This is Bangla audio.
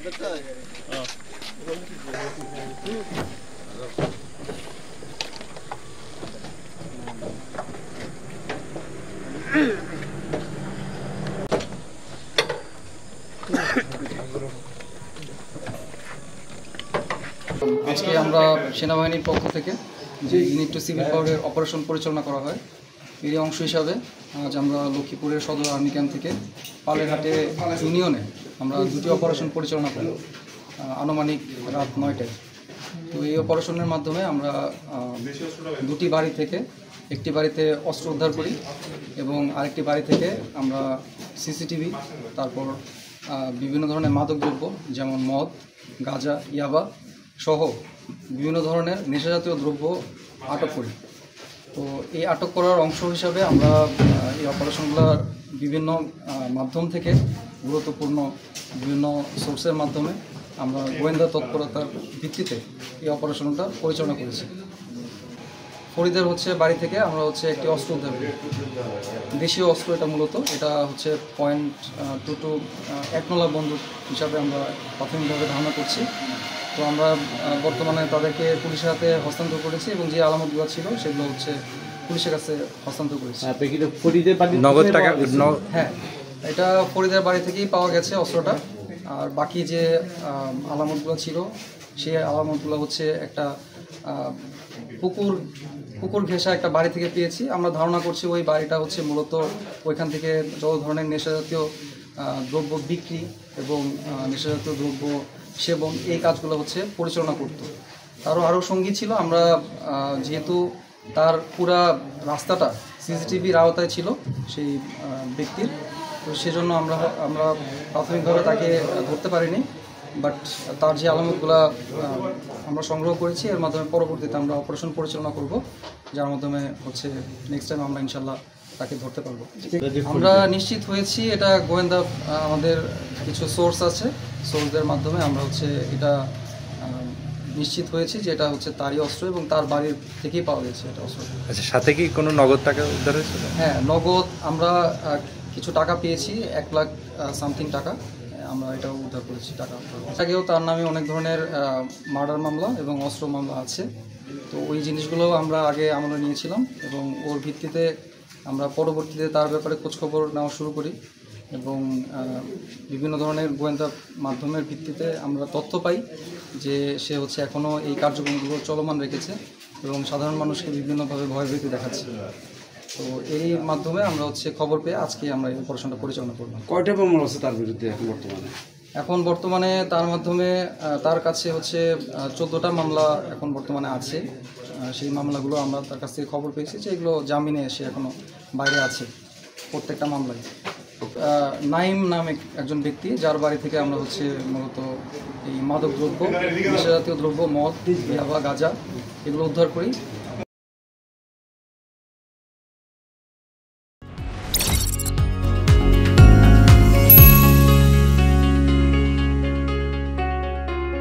আজকে আমরা সেনাবাহিনীর পক্ষ থেকে যে ইউনিট টু সিভিল পাওয়ারের অপারেশন পরিচালনা করা হয় এর অংশ হিসাবে আজ আমরা লক্ষ্মীপুরের সদর আর্মি ক্যাম্প থেকে পালেরহাটে ইউনিয়নে আমরা দুটি অপারেশন পরিচালনা করি আনুমানিক রাত 9টায়। তো এই অপারেশনের মাধ্যমে আমরা দুটি বাড়ি থেকে একটি বাড়িতে অস্ত্র উদ্ধার করি এবং আরেকটি বাড়ি থেকে আমরা সিসিটিভি, তারপর বিভিন্ন ধরনের মাদকদ্রব্য যেমন মদ, গাঁজা, ইয়াবা সহ বিভিন্ন ধরনের নেশাজাতীয় দ্রব্য আটক করি। তো এই আটক করার অংশ হিসাবে আমরা এই অপারেশনগুলোর বিভিন্ন মাধ্যম থেকে গুরুত্বপূর্ণ বিভিন্ন সোর্সের মাধ্যমে আমরা গোয়েন্দা তৎপরতার ভিত্তিতে এই অপারেশনটা পরিচালনা করেছি। ফরিদের বাড়ি থেকে আমরা একটি অস্ত্র উদ্ধার করি, দেশীয় অস্ত্র। এটা মূলত এটা .22 একনলা বন্দুক হিসাবে আমরা প্রাথমিকভাবে ধারণা করছি। তো আমরা বর্তমানে তাদেরকে পুলিশের হাতে হস্তান্তর করেছি এবং যে আলামতগুলো ছিল সেগুলো পুলিশের কাছে হস্তান্তর করেছি। হ্যাঁ, এটা ফরিদের বাড়ি থেকেই পাওয়া গেছে অস্ত্রটা। আর বাকি যে আলামতগুলো ছিল সেই আলামতগুলো একটা পুকুর ঘেঁষা একটা বাড়ি থেকে পেয়েছি। আমরা ধারণা করছি ওই বাড়িটা মূলত ওইখান থেকে যত ধরনের নেশাজাতীয় দ্রব্য বিক্রি এবং নেশাজাতীয় দ্রব্য সেবন এই কাজগুলো পরিচালনা করতো। তারও আরও সঙ্গী ছিল। আমরা যেহেতু তার পুরা রাস্তাটা সিসিটিভির আওতায় ছিল সেই ব্যক্তির, তো সেজন্য আমরা প্রাথমিকভাবে তাকে ধরতে পারিনি। বাট তার যে আলামতগুলো আমরা সংগ্রহ করেছি এর মাধ্যমে পরবর্তীতে আমরা অপারেশন পরিচালনা করব, যার মাধ্যমে নেক্সট টাইম আমরা ইনশাল্লাহ তাকে ধরতে পারবো। আমরা নিশ্চিত হয়েছি এটা গোয়েন্দা, আমাদের কিছু সোর্স আছে, সোর্সদের মাধ্যমে আমরা এটা নিশ্চিত হয়েছি যে এটা তারই অস্ত্র এবং তার বাড়ির থেকেই পাওয়া গেছে এটা অস্ত্র। আচ্ছা, সাথে কি কোনো নগদ টাকা উদ্ধার হয়েছিল? হ্যাঁ, নগদ আমরা কিছু টাকা পেয়েছি, 1 লাখ সামথিং টাকা আমরা এটাও উদ্ধার করেছি। টাকা আগেও তার নামে অনেক ধরনের মার্ডার মামলা এবং অস্ত্র মামলা আছে। তো ওই জিনিসগুলো আমরা আগে আমলে নিয়েছিলাম এবং ওর ভিত্তিতে আমরা পরবর্তীতে তার ব্যাপারে খোঁজখবর নেওয়া শুরু করি এবং বিভিন্ন ধরনের গোয়েন্দা মাধ্যমের ভিত্তিতে আমরা তথ্য পাই যে সে এখনও এই কার্যক্রমগুলো চলমান রেখেছে এবং সাধারণ মানুষকে বিভিন্নভাবে ভয়ভীতি দেখাচ্ছে। তো এই মাধ্যমে আমরা খবর পেয়ে আজকে আমরা এই অপারেশনটা পরিচালনা করলাম। কয়টা মামলা আছে তার বিরুদ্ধে এখন বর্তমানে তার মাধ্যমে তার কাছে 14টা মামলা এখন বর্তমানে আছে। সেই মামলাগুলো আমরা তার কাছ থেকে খবর পেয়েছি যে এগুলো জামিনে এসে এখনও বাইরে আছে প্রত্যেকটা মামলায়। নাইম নামে একজন ব্যক্তি, যার বাড়ি থেকে আমরা মূলত এই মাদক দ্রব্য, নেশাজাতীয় দ্রব্য, মদ, ইয়াবা, গাঁজা এগুলো উদ্ধার করি।